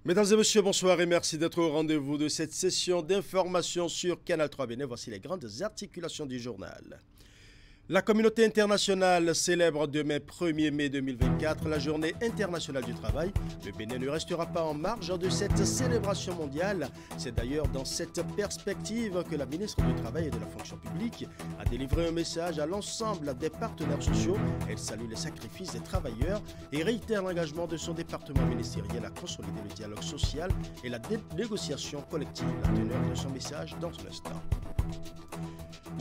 Mesdames et messieurs, bonsoir et merci d'être au rendez-vous de cette session d'information sur Canal 3 Bénin. Voici les grandes articulations du journal. La communauté internationale célèbre demain 1er mai 2024 la journée internationale du travail. Le Bénin ne restera pas en marge de cette célébration mondiale. C'est d'ailleurs dans cette perspective que la ministre du Travail et de la fonction publique a délivré un message à l'ensemble des partenaires sociaux. Elle salue les sacrifices des travailleurs et réitère l'engagement de son département ministériel à consolider le dialogue social et la négociation collective. La teneur de son message dans un instant.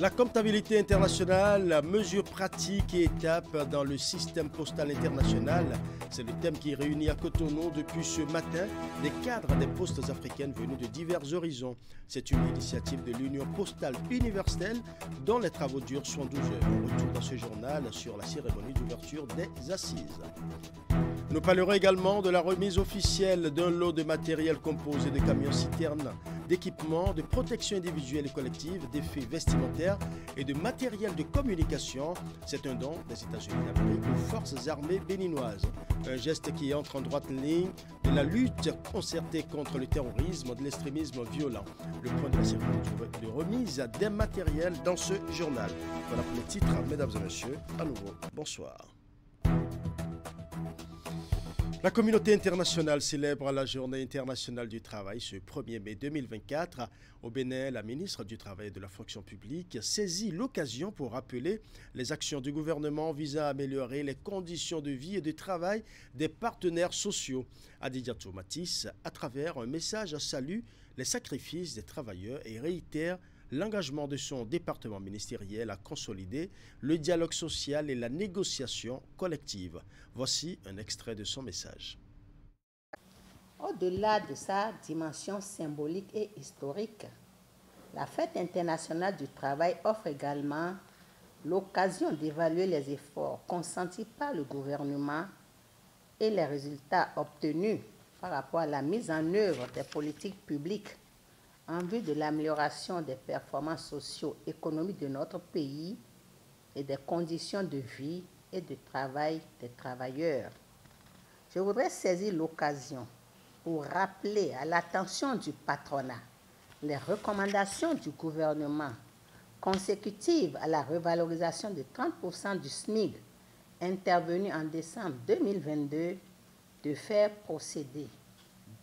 La comptabilité internationale, mesures pratiques et étapes dans le système postal international, c'est le thème qui réunit à Cotonou depuis ce matin des cadres des postes africaines venus de divers horizons. C'est une initiative de l'Union postale universelle dont les travaux durent 72 heures. On retourne dans ce journal sur la cérémonie d'ouverture des assises. Nous parlerons également de la remise officielle d'un lot de matériel composé de camions-citernes, d'équipements, de protection individuelle et collective, d'effets vestimentaires et de matériel de communication. C'est un don des États-Unis d'Amérique aux forces armées béninoises. Un geste qui entre en droite ligne de la lutte concertée contre le terrorisme, de l'extrémisme violent. Le point de la cérémonie de remise des matériels dans ce journal. Voilà pour les titres, mesdames et messieurs. À nouveau, bonsoir. La communauté internationale célèbre la Journée internationale du travail ce 1er mai 2024. Au Bénin, la ministre du Travail et de la fonction publique saisit l'occasion pour rappeler les actions du gouvernement visant à améliorer les conditions de vie et de travail des partenaires sociaux. Adidiatou Matisse, à travers un message, salue les sacrifices des travailleurs et réitère l'engagement de son département ministériel à consolider le dialogue social et la négociation collective. Voici un extrait de son message. Au-delà de sa dimension symbolique et historique, la Fête internationale du travail offre également l'occasion d'évaluer les efforts consentis par le gouvernement et les résultats obtenus par rapport à la mise en œuvre des politiques publiques en vue de l'amélioration des performances socio-économiques de notre pays et des conditions de vie et de travail des travailleurs. Je voudrais saisir l'occasion pour rappeler à l'attention du patronat les recommandations du gouvernement consécutives à la revalorisation de 30% du SMIC intervenue en décembre 2022 de faire procéder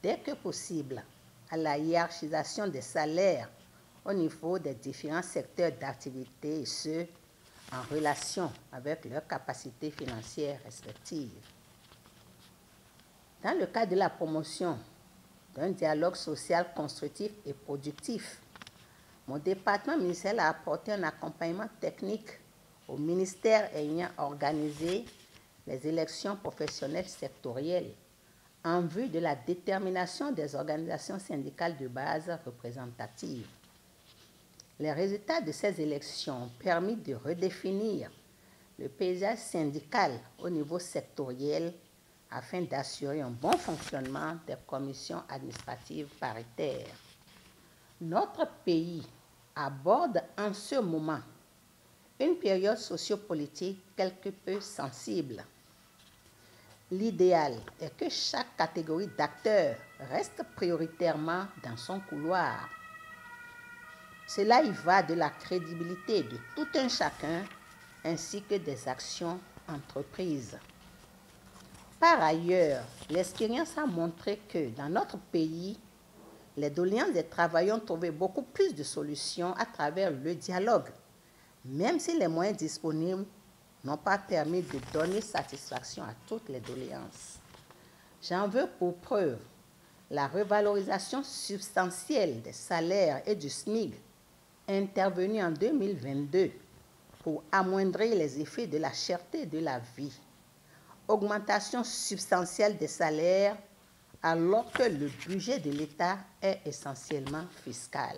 dès que possible à la hiérarchisation des salaires au niveau des différents secteurs d'activité et ce, en relation avec leurs capacités financières respectives. Dans le cadre de la promotion d'un dialogue social constructif et productif, mon département ministériel a apporté un accompagnement technique au ministère ayant organisé les élections professionnelles sectorielles en vue de la détermination des organisations syndicales de base représentatives. Les résultats de ces élections ont permis de redéfinir le paysage syndical au niveau sectoriel afin d'assurer un bon fonctionnement des commissions administratives paritaires. Notre pays aborde en ce moment une période sociopolitique quelque peu sensible. L'idéal est que chaque catégorie d'acteurs reste prioritairement dans son couloir. Cela y va de la crédibilité de tout un chacun ainsi que des actions entreprises. Par ailleurs, l'expérience a montré que dans notre pays, les doléances des travailleurs ont trouvé beaucoup plus de solutions à travers le dialogue, même si les moyens disponibles n'ont pas permis de donner satisfaction à toutes les doléances. J'en veux pour preuve la revalorisation substantielle des salaires et du SMIC intervenue en 2022 pour amoindrir les effets de la cherté de la vie. Augmentation substantielle des salaires alors que le budget de l'État est essentiellement fiscal.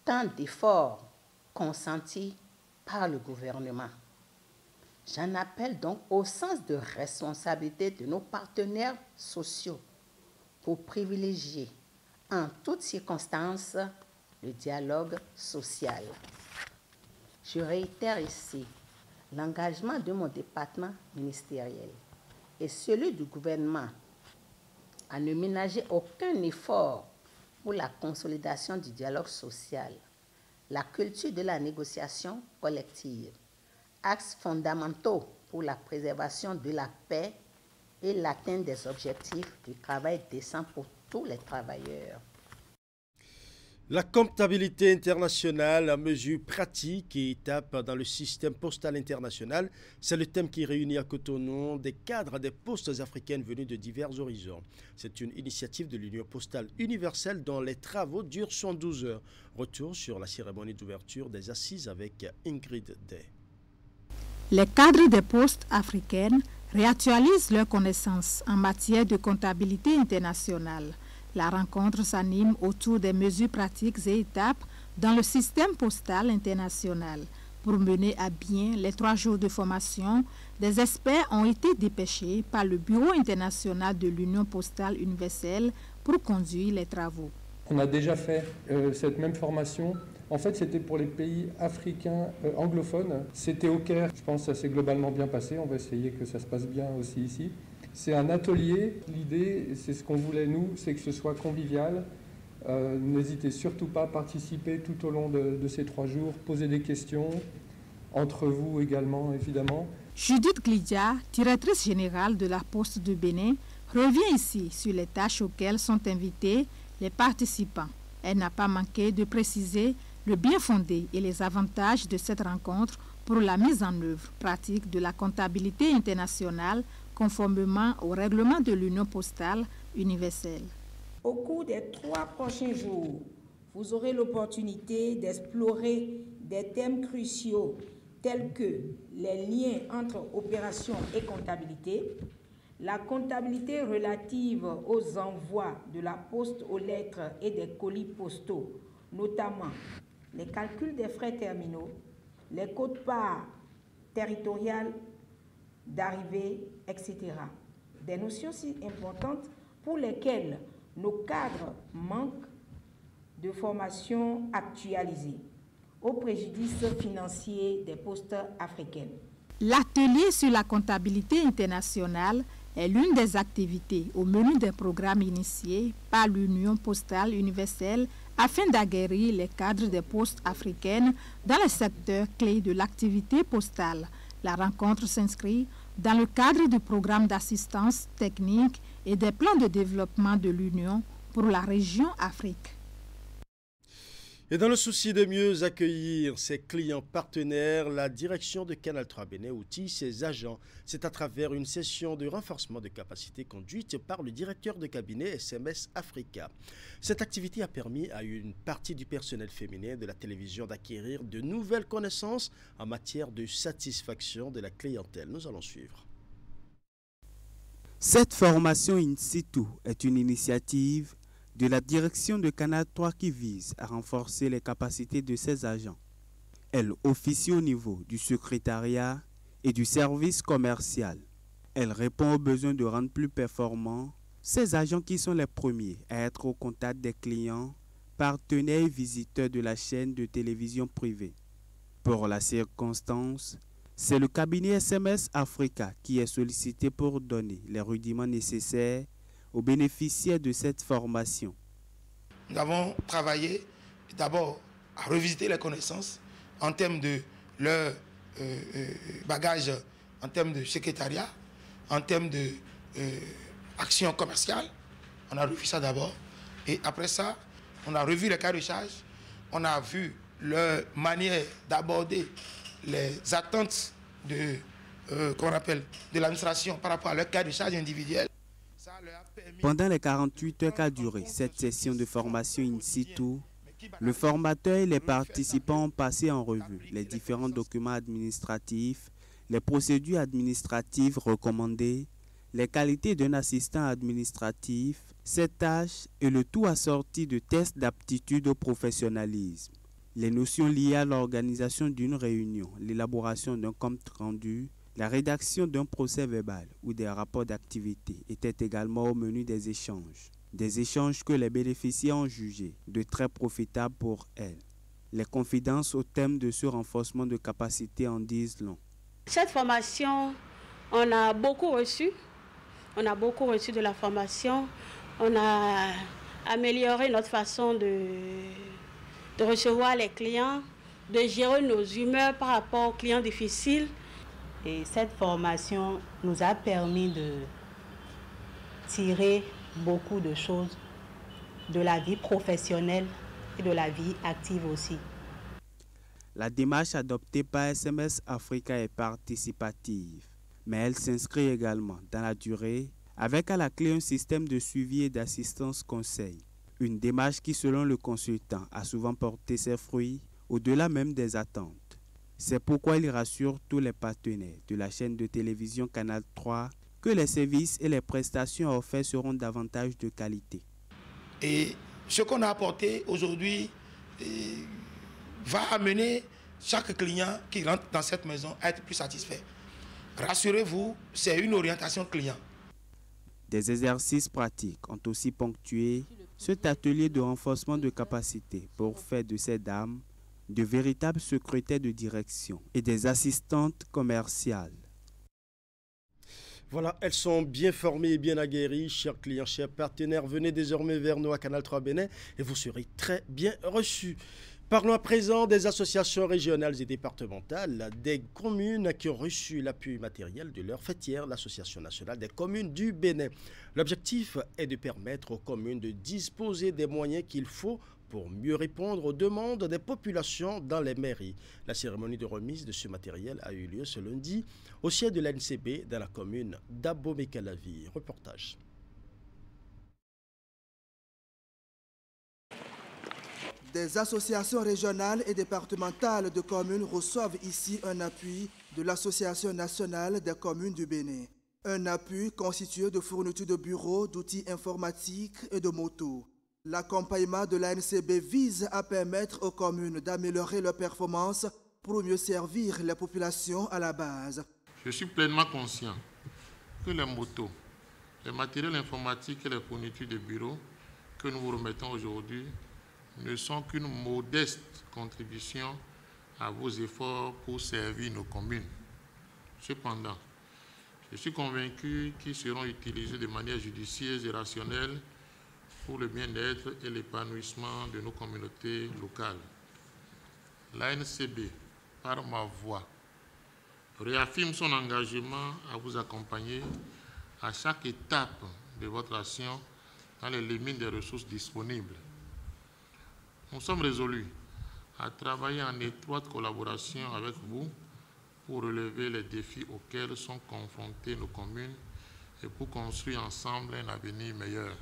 Tant d'efforts consentis par le gouvernement. J'en appelle donc au sens de responsabilité de nos partenaires sociaux pour privilégier en toutes circonstances le dialogue social. Je réitère ici l'engagement de mon département ministériel et celui du gouvernement à ne ménager aucun effort pour la consolidation du dialogue social, la culture de la négociation collective, axes fondamentaux pour la préservation de la paix et l'atteinte des objectifs du travail décent pour tous les travailleurs. La comptabilité internationale, mesure pratique et étape dans le système postal international, c'est le thème qui réunit à Cotonou des cadres des postes africaines venus de divers horizons. C'est une initiative de l'Union postale universelle dont les travaux durent 112 heures. Retour sur la cérémonie d'ouverture des assises avec Ingrid Day. Les cadres des postes africaines réactualisent leurs connaissances en matière de comptabilité internationale. La rencontre s'anime autour des mesures pratiques et étapes dans le système postal international. Pour mener à bien les 3 jours de formation, des experts ont été dépêchés par le Bureau international de l'Union postale universelle pour conduire les travaux. On a déjà fait cette même formation. En fait, c'était pour les pays africains anglophones. C'était au Caire. Je pense que ça s'est globalement bien passé. On va essayer que ça se passe bien aussi ici. C'est un atelier. L'idée, c'est ce qu'on voulait nous, c'est que ce soit convivial. N'hésitez surtout pas à participer tout au long de ces 3 jours, poser des questions, entre vous également, évidemment. Judith Glidia, directrice générale de la Poste de Bénin, revient ici sur les tâches auxquelles sont invités les participants. Elle n'a pas manqué de préciser le bien fondé et les avantages de cette rencontre pour la mise en œuvre pratique de la comptabilité internationale conformément au règlement de l'Union postale universelle. Au cours des 3 prochains jours, vous aurez l'opportunité d'explorer des thèmes cruciaux tels que les liens entre opération et comptabilité, la comptabilité relative aux envois de la poste aux lettres et des colis postaux, notamment les calculs des frais terminaux, les quotes-parts territoriales d'arrivée, etc. Des notions si importantes pour lesquelles nos cadres manquent de formation actualisée, au préjudice financier des postes africaines. L'atelier sur la comptabilité internationale est l'une des activités au menu des programmes initiés par l'Union postale universelle afin d'aguerrir les cadres des postes africaines dans les secteurs clés de l'activité postale. La rencontre s'inscrit dans le cadre du programme d'assistance technique et des plans de développement de l'Union pour la région Afrique. Et dans le souci de mieux accueillir ses clients partenaires, la direction de Canal 3 Bénin outille ses agents. C'est à travers une session de renforcement de capacité conduite par le directeur de cabinet SMS Africa. Cette activité a permis à une partie du personnel féminin de la télévision d'acquérir de nouvelles connaissances en matière de satisfaction de la clientèle. Nous allons suivre. Cette formation in situ est une initiative de la direction de Canal 3 qui vise à renforcer les capacités de ses agents. Elle officie au niveau du secrétariat et du service commercial. Elle répond aux besoins de rendre plus performants ces agents qui sont les premiers à être au contact des clients, partenaires et visiteurs de la chaîne de télévision privée. Pour la circonstance, c'est le cabinet SMS Africa qui est sollicité pour donner les rudiments nécessaires aux bénéficiaires de cette formation. Nous avons travaillé d'abord à revisiter les connaissances en termes de leur bagage, en termes de secrétariat, en termes d'action commerciale. On a revu ça d'abord. Et après ça, on a revu les cas de charge. On a vu leur manière d'aborder les attentes de l'administration par rapport à leur cas de charge individuel. Pendant les 48 heures qu'a duré cette session de formation in situ, le formateur et les participants ont passé en revue les différents documents administratifs, les procédures administratives recommandées, les qualités d'un assistant administratif, ses tâches et le tout assorti de tests d'aptitude au professionnalisme. Les notions liées à l'organisation d'une réunion, l'élaboration d'un compte rendu, la rédaction d'un procès verbal ou des rapports d'activité étaient également au menu des échanges. Des échanges que les bénéficiaires ont jugés de très profitables pour elles. Les confidences au thème de ce renforcement de capacité en disent long. Cette formation, on a beaucoup reçu de la formation. On a amélioré notre façon de recevoir les clients, de gérer nos humeurs par rapport aux clients difficiles. Et cette formation nous a permis de tirer beaucoup de choses de la vie professionnelle et de la vie active aussi. La démarche adoptée par SMS Africa est participative, mais elle s'inscrit également dans la durée avec à la clé un système de suivi et d'assistance conseil. Une démarche qui, selon le consultant, a souvent porté ses fruits au-delà même des attentes. C'est pourquoi il rassure tous les partenaires de la chaîne de télévision Canal 3 que les services et les prestations offertes seront davantage de qualité. Et ce qu'on a apporté aujourd'hui va amener chaque client qui rentre dans cette maison à être plus satisfait. Rassurez-vous, c'est une orientation client. Des exercices pratiques ont aussi ponctué cet atelier de renforcement de capacité pour faire de ces dames de véritables secrétaires de direction et des assistantes commerciales. Voilà, elles sont bien formées et bien aguerries. Chers clients, chers partenaires, venez désormais vers nous à Canal 3 Bénin et vous serez très bien reçus. Parlons à présent des associations régionales et départementales, des communes qui ont reçu l'appui matériel de leur fêtière, l'Association nationale des communes du Bénin. L'objectif est de permettre aux communes de disposer des moyens qu'il faut pour mieux répondre aux demandes des populations dans les mairies. La cérémonie de remise de ce matériel a eu lieu ce lundi au siège de l'ANCB dans la commune d'Abomey-Calavi. Reportage. Des associations régionales et départementales de communes reçoivent ici un appui de l'Association nationale des communes du Bénin. Un appui constitué de fournitures de bureaux, d'outils informatiques et de motos. L'accompagnement de l'ANCB vise à permettre aux communes d'améliorer leurs performances pour mieux servir les populations à la base. Je suis pleinement conscient que les motos, les matériels informatiques et les fournitures de bureaux que nous vous remettons aujourd'hui ne sont qu'une modeste contribution à vos efforts pour servir nos communes. Cependant, je suis convaincu qu'ils seront utilisés de manière judicieuse et rationnelle pour le bien-être et l'épanouissement de nos communautés locales. L'ANCB, par ma voix, réaffirme son engagement à vous accompagner à chaque étape de votre action dans les limites des ressources disponibles. Nous sommes résolus à travailler en étroite collaboration avec vous pour relever les défis auxquels sont confrontées nos communes et pour construire ensemble un avenir meilleur.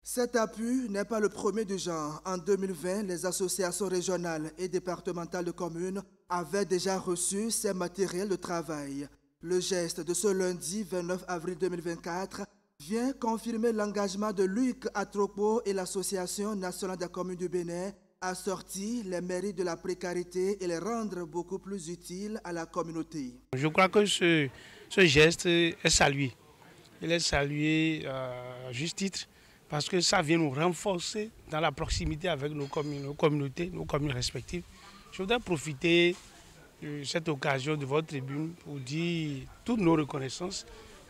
Cet appui n'est pas le premier du genre. En 2020, les associations régionales et départementales de communes avaient déjà reçu ces matériels de travail. Le geste de ce lundi 29 avril 2024 vient confirmer l'engagement de Luc Atropo et l'Association nationale des communes du Bénin à sortir les mairies de la précarité et les rendre beaucoup plus utiles à la communauté. Je crois que ce geste est salué. Il est salué à juste titre parce que ça vient nous renforcer dans la proximité avec nos communautés, nos communes respectives. Je voudrais profiter de cette occasion de votre tribune pour dire toutes nos reconnaissances,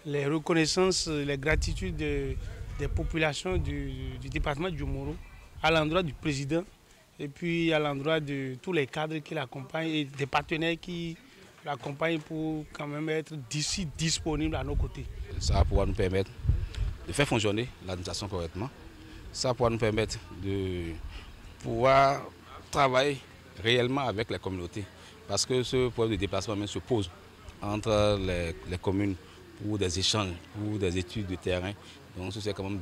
les reconnaissances, les gratitudes des populations du département du Moro à l'endroit du président et puis à l'endroit de tous les cadres qui l'accompagnent et des partenaires qui l'accompagnent pour quand même être d'ici disponibles à nos côtés. Ça va pouvoir nous permettre de faire fonctionner l'administration correctement. Ça va pouvoir nous permettre de pouvoir travailler réellement avec les communautés. Parce que ce problème de déplacement même se pose entre les communes pour des échanges, pour des études de terrain. Donc c'est quand même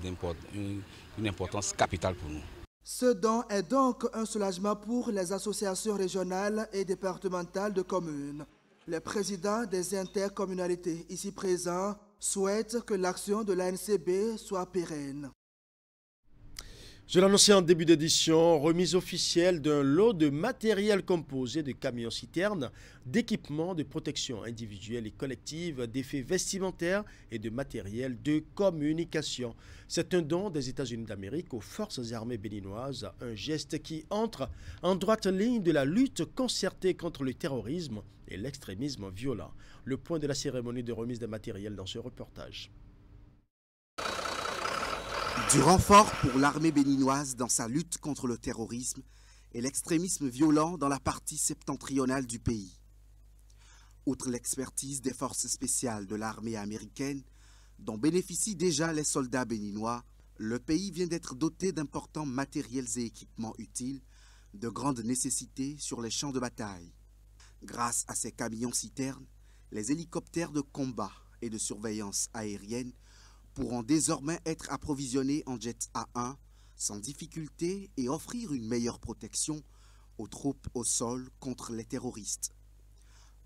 une importance capitale pour nous. Ce don est donc un soulagement pour les associations régionales et départementales de communes. Les présidents des intercommunalités ici présents souhaitent que l'action de l'ANCB soit pérenne. Je l'annonçais en début d'édition, remise officielle d'un lot de matériel composé de camions-citernes, d'équipements de protection individuelle et collective, d'effets vestimentaires et de matériel de communication. C'est un don des États-Unis d'Amérique aux forces armées béninoises, un geste qui entre en droite ligne de la lutte concertée contre le terrorisme et l'extrémisme violent. Le point de la cérémonie de remise des matériels dans ce reportage. Du renfort pour l'armée béninoise dans sa lutte contre le terrorisme et l'extrémisme violent dans la partie septentrionale du pays. Outre l'expertise des forces spéciales de l'armée américaine, dont bénéficient déjà les soldats béninois, le pays vient d'être doté d'importants matériels et équipements utiles, de grande nécessité sur les champs de bataille. Grâce à ces camions-citernes, les hélicoptères de combat et de surveillance aérienne pourront désormais être approvisionnés en jet A1 sans difficulté et offrir une meilleure protection aux troupes au sol contre les terroristes.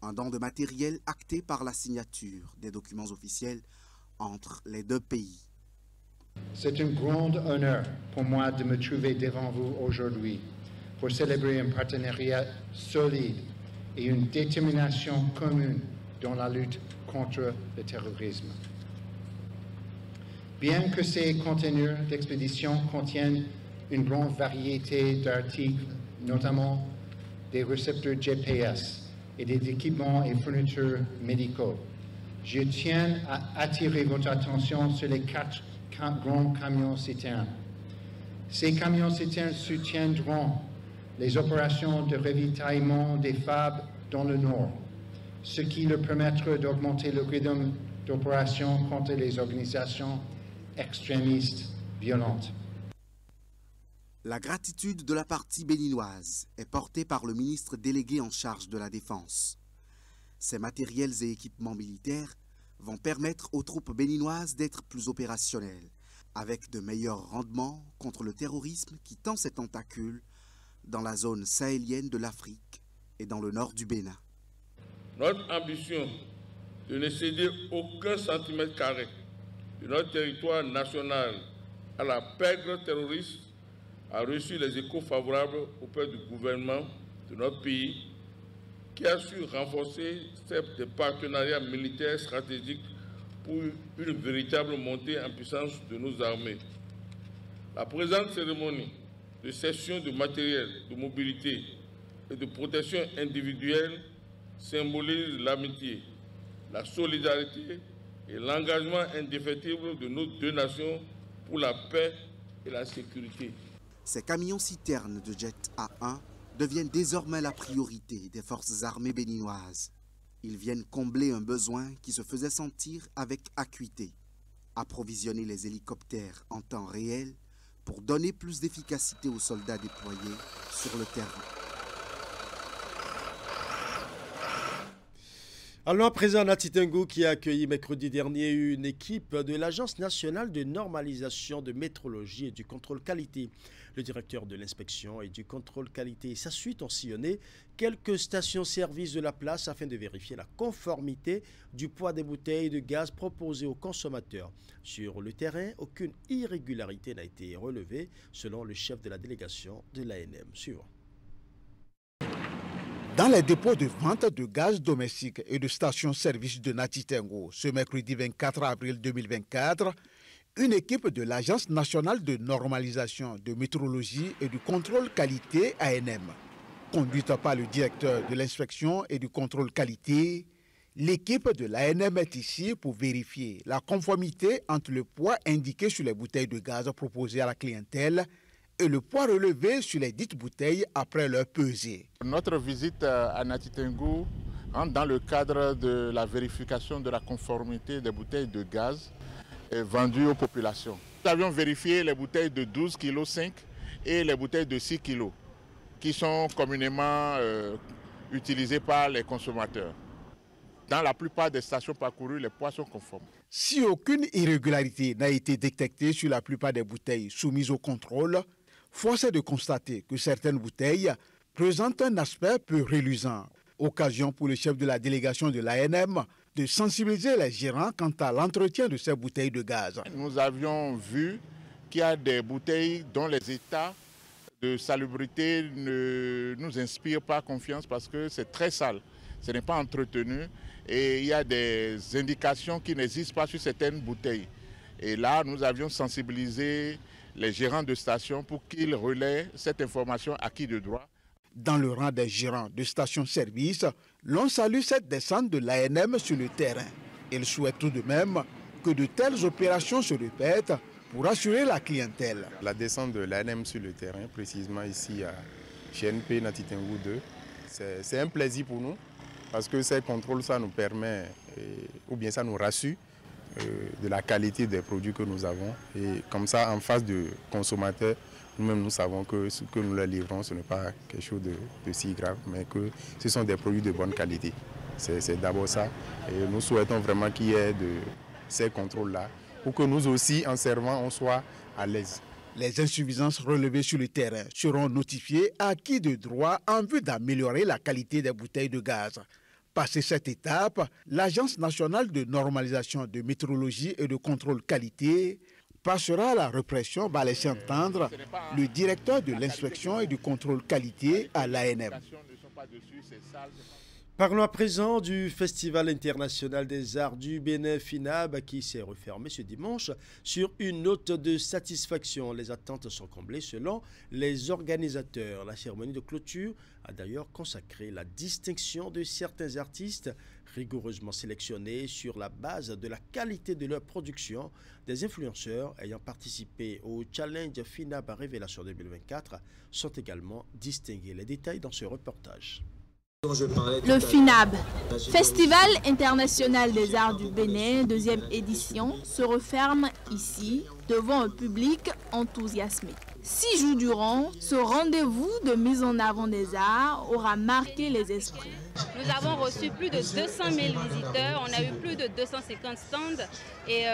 Un don de matériel acté par la signature des documents officiels entre les deux pays. C'est un grand honneur pour moi de me trouver devant vous aujourd'hui pour célébrer un partenariat solide et une détermination commune dans la lutte contre le terrorisme. Bien que ces conteneurs d'expédition contiennent une grande variété d'articles, notamment des récepteurs GPS et des équipements et fournitures médicaux, je tiens à attirer votre attention sur les 4 grands camions-citernes. Ces camions-citernes soutiendront les opérations de ravitaillement des FAB dans le Nord, ce qui leur permettra d'augmenter le rythme d'opération contre les organisations extrémistes violentes. La gratitude de la partie béninoise est portée par le ministre délégué en charge de la Défense. Ces matériels et équipements militaires vont permettre aux troupes béninoises d'être plus opérationnelles, avec de meilleurs rendements contre le terrorisme qui tend ses tentacules dans la zone sahélienne de l'Afrique et dans le nord du Bénin. Notre ambition de ne céder aucun centimètre carré de notre territoire national à la pègre terroriste a reçu les échos favorables auprès du gouvernement de notre pays qui a su renforcer ses partenariats militaires stratégiques pour une véritable montée en puissance de nos armées. La présente cérémonie de cession de matériel, de mobilité et de protection individuelle symbolise l'amitié, la solidarité et l'engagement indéfectible de nos deux nations pour la paix et la sécurité. Ces camions-citernes de jet A1 deviennent désormais la priorité des forces armées béninoises. Ils viennent combler un besoin qui se faisait sentir avec acuité. Approvisionner les hélicoptères en temps réel pour donner plus d'efficacité aux soldats déployés sur le terrain. Allons à présent à Titengo qui a accueilli mercredi dernier une équipe de l'Agence nationale de normalisation de métrologie et du contrôle qualité. Le directeur de l'inspection et du contrôle qualité et sa suite ont sillonné quelques stations-service de la place afin de vérifier la conformité du poids des bouteilles de gaz proposées aux consommateurs. Sur le terrain, aucune irrégularité n'a été relevée selon le chef de la délégation de l'ANM. Suivant. Dans les dépôts de vente de gaz domestique et de stations-service de Natitengo, ce mercredi 24 avril 2024, une équipe de l'Agence nationale de normalisation de métrologie et du contrôle qualité ANM, conduite par le directeur de l'inspection et du contrôle qualité, l'équipe de l'ANM est ici pour vérifier la conformité entre le poids indiqué sur les bouteilles de gaz proposées à la clientèle et le poids relevé sur les dites bouteilles après leur pesée. Notre visite à Natitengo entre dans le cadre de la vérification de la conformité des bouteilles de gaz vendues aux populations. Nous avions vérifié les bouteilles de 12,5 kg et les bouteilles de 6 kg qui sont communément utilisées par les consommateurs. Dans la plupart des stations parcourues, les poids sont conformes. Si aucune irrégularité n'a été détectée sur la plupart des bouteilles soumises au contrôle, force est de constater que certaines bouteilles présentent un aspect peu reluisant. Occasion pour le chef de la délégation de l'ANM de sensibiliser les gérants quant à l'entretien de ces bouteilles de gaz. Nous avions vu qu'il y a des bouteilles dont les états de salubrité ne nous inspirent pas confiance parce que c'est très sale, ce n'est pas entretenu et il y a des indications qui n'existent pas sur certaines bouteilles. Et là, nous avions sensibilisé les gérants de stations pour qu'ils relaient cette information à qui de droit. Dans le rang des gérants de stations-service, l'on salue cette descente de l'ANM sur le terrain. Il souhaite tout de même que de telles opérations se répètent pour assurer la clientèle. La descente de l'ANM sur le terrain, précisément ici à GNP Natitengou 2, c'est un plaisir pour nous parce que ces contrôles, ça nous permet, ou bien ça nous rassure de la qualité des produits que nous avons. Et comme ça, en face du consommateur, nous-mêmes, nous savons que ce que nous leur livrons, ce n'est pas quelque chose de si grave, mais que ce sont des produits de bonne qualité. C'est d'abord ça. Et nous souhaitons vraiment qu'il y ait de ces contrôles-là pour que nous aussi, en servant, on soit à l'aise. Les insuffisances relevées sur le terrain seront notifiées à qui de droit en vue d'améliorer la qualité des bouteilles de gaz. Passé cette étape, l'Agence nationale de normalisation de métrologie et de contrôle qualité passera à la répression, va laisser entendre le directeur de l'inspection et du contrôle qualité à l'ANM. Parlons à présent du Festival international des arts du Bénin FINAB qui s'est refermé ce dimanche sur une note de satisfaction. Les attentes sont comblées selon les organisateurs. La cérémonie de clôture a d'ailleurs consacré la distinction de certains artistes rigoureusement sélectionnés sur la base de la qualité de leur production. Des influenceurs ayant participé au Challenge FINAB Révélation 2024 sont également distingués. Les détails dans ce reportage. Le FINAB, Festival international des arts du Bénin, 2e édition, se referme ici devant un public enthousiasmé. 6 jours durant, ce rendez-vous de mise en avant des arts aura marqué les esprits. Nous avons reçu plus de 200 000 visiteurs, on a eu plus de 250 stands et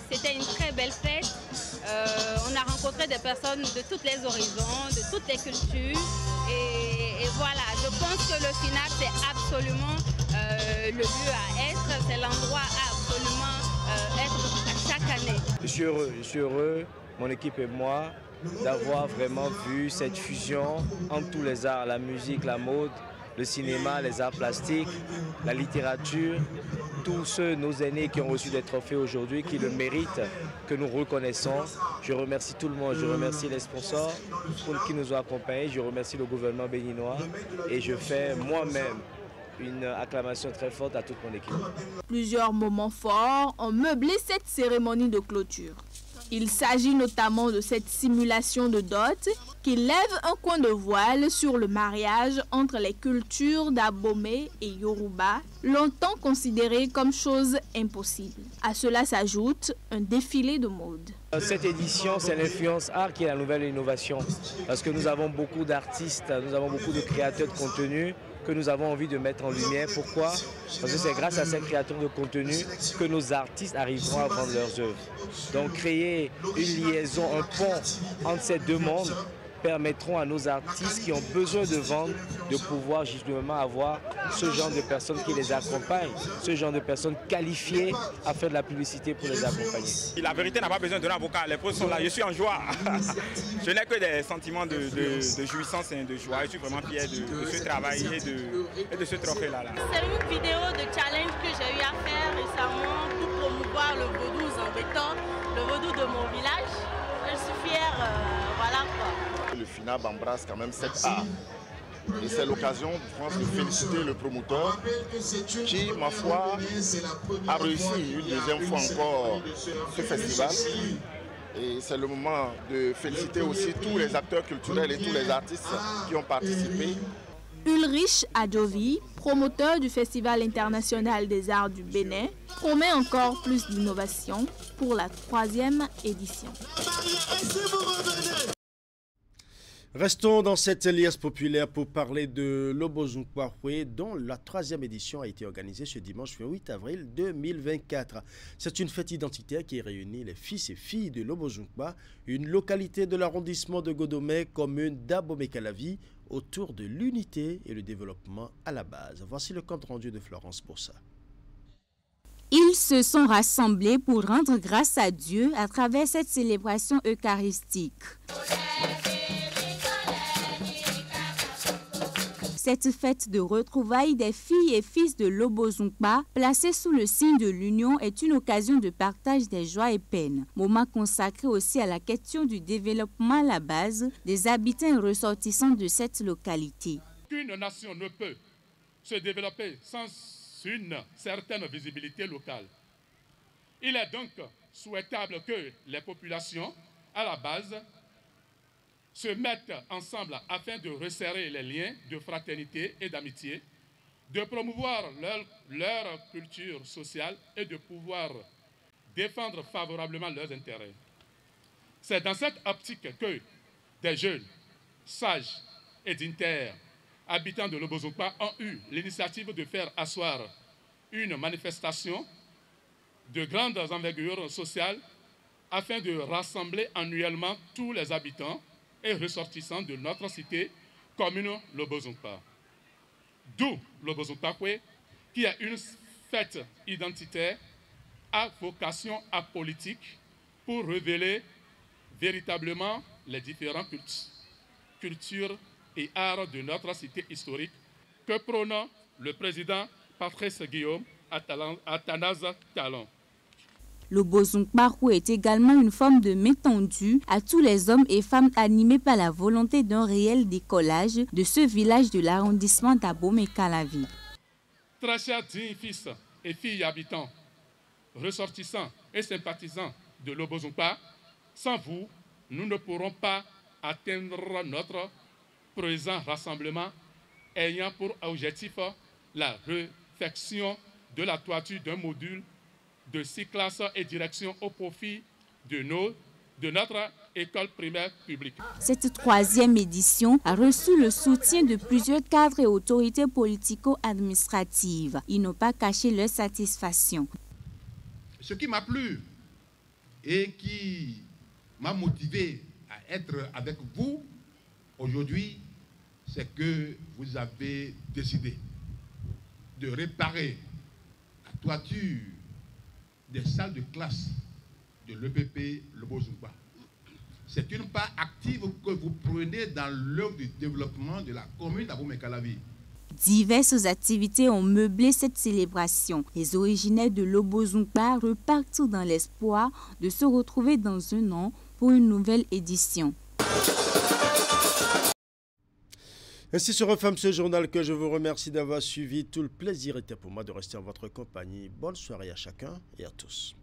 c'était une très belle fête. On a rencontré des personnes de tous les horizons, de toutes les cultures et voilà, je pense que le FINAB c'est absolument le lieu à être, c'est l'endroit à absolument être à chaque année. Je suis heureux, mon équipe et moi, d'avoir vraiment vu cette fusion entre tous les arts, la musique, la mode, le cinéma, les arts plastiques, la littérature, tous ceux, nos aînés qui ont reçu des trophées aujourd'hui, qui le méritent, que nous reconnaissons. Je remercie tout le monde, je remercie les sponsors qui nous ont accompagnés, je remercie le gouvernement béninois et je fais moi-même une acclamation très forte à toute mon équipe. Plusieurs moments forts ont meublé cette cérémonie de clôture. Il s'agit notamment de cette simulation de dot qui lève un coin de voile sur le mariage entre les cultures d'Abomey et Yoruba, longtemps considéré comme chose impossible. À cela s'ajoute un défilé de mode. Cette édition, c'est l'influence art qui est la nouvelle innovation. Parce que nous avons beaucoup d'artistes, nous avons beaucoup de créateurs de contenu que nous avons envie de mettre en lumière. Pourquoi? Parce que c'est grâce à ces créateurs de contenu que nos artistes arriveront à vendre leurs œuvres. Donc créer une liaison, un pont entre ces deux mondes permettront à nos artistes qui ont besoin de vendre de pouvoir justement avoir ce genre de personnes qui les accompagnent, ce genre de personnes qualifiées à faire de la publicité pour les accompagner. La vérité n'a pas besoin d'un avocat, les preuves sont là, je suis en joie. Je n'ai que des sentiments de jouissance et de joie, je suis vraiment fier de ce travail et de ce trophée-là. C'est une vidéo de challenge que j'ai eu à faire récemment pour promouvoir le vaudou zambétan, le vaudou de mon village. Je suis fière, voilà quoi. Le FINAB embrasse quand même cet art. Et c'est l'occasion, je pense, de féliciter le promoteur qui, ma foi, a réussi une deuxième fois encore ce festival. Et c'est le moment de féliciter aussi tous les acteurs culturels et tous les artistes qui ont participé. Ulrich Adjovi, promoteur du Festival international des arts du Bénin, promet encore plus d'innovation pour la 3e édition. Restons dans cette liesse populaire pour parler de l'Obozunkwawe dont la 3e édition a été organisée ce dimanche 8 avril 2024. C'est une fête identitaire qui réunit les fils et filles de l'Obozunkwa, une localité de l'arrondissement de Godomé, commune d'Abomey-Calavi, autour de l'unité et le développement à la base. Voici le compte rendu de Florence Bossa. Ils se sont rassemblés pour rendre grâce à Dieu à travers cette célébration eucharistique. Cette fête de retrouvailles des filles et fils de l'Obozunkwa, placée sous le signe de l'union, est une occasion de partage des joies et peines. Moment consacré aussi à la question du développement à la base des habitants et ressortissants de cette localité. Qu'une nation ne peut se développer sans une certaine visibilité locale. Il est donc souhaitable que les populations, à la base, se mettent ensemble afin de resserrer les liens de fraternité et d'amitié, de promouvoir leur culture sociale et de pouvoir défendre favorablement leurs intérêts. C'est dans cette optique que des jeunes, sages et dignitaires, habitants de Lobozokpa, ont eu l'initiative de faire asseoir une manifestation de grande envergure sociale afin de rassembler annuellement tous les habitants et ressortissants de notre cité commune Lobozokpa. D'où Lobozokpa, qui est une fête identitaire à vocation apolitique pour révéler véritablement les différentes cultures et arts de notre cité historique que prône le président Patrice Guillaume Athanase Talon. Lobozokpa est également une forme de main tendue à tous les hommes et femmes animés par la volonté d'un réel décollage de ce village de l'arrondissement d'Abomey-Calavi. Très chers dignes fils et filles habitants, ressortissants et sympathisants de Lobozokpa, sans vous, nous ne pourrons pas atteindre notre présent rassemblement ayant pour objectif la réfection de la toiture d'un module de 6 classes et direction au profit de notre école primaire publique. Cette 3e édition a reçu le soutien de plusieurs cadres et autorités politico-administratives. Ils n'ont pas caché leur satisfaction. Ce qui m'a plu et qui m'a motivé à être avec vous aujourd'hui, c'est que vous avez décidé de réparer la toiture des salles de classe de l'EPP Lobozokpa. C'est une part active que vous prenez dans l'œuvre du développement de la commune d'Abomey-Calavi. Diverses activités ont meublé cette célébration. Les originaires de Lobozokpa repartent dans l'espoir de se retrouver dans un an pour une nouvelle édition. Ainsi se referme ce journal que je vous remercie d'avoir suivi. Tout le plaisir était pour moi de rester en votre compagnie. Bonne soirée à chacun et à tous.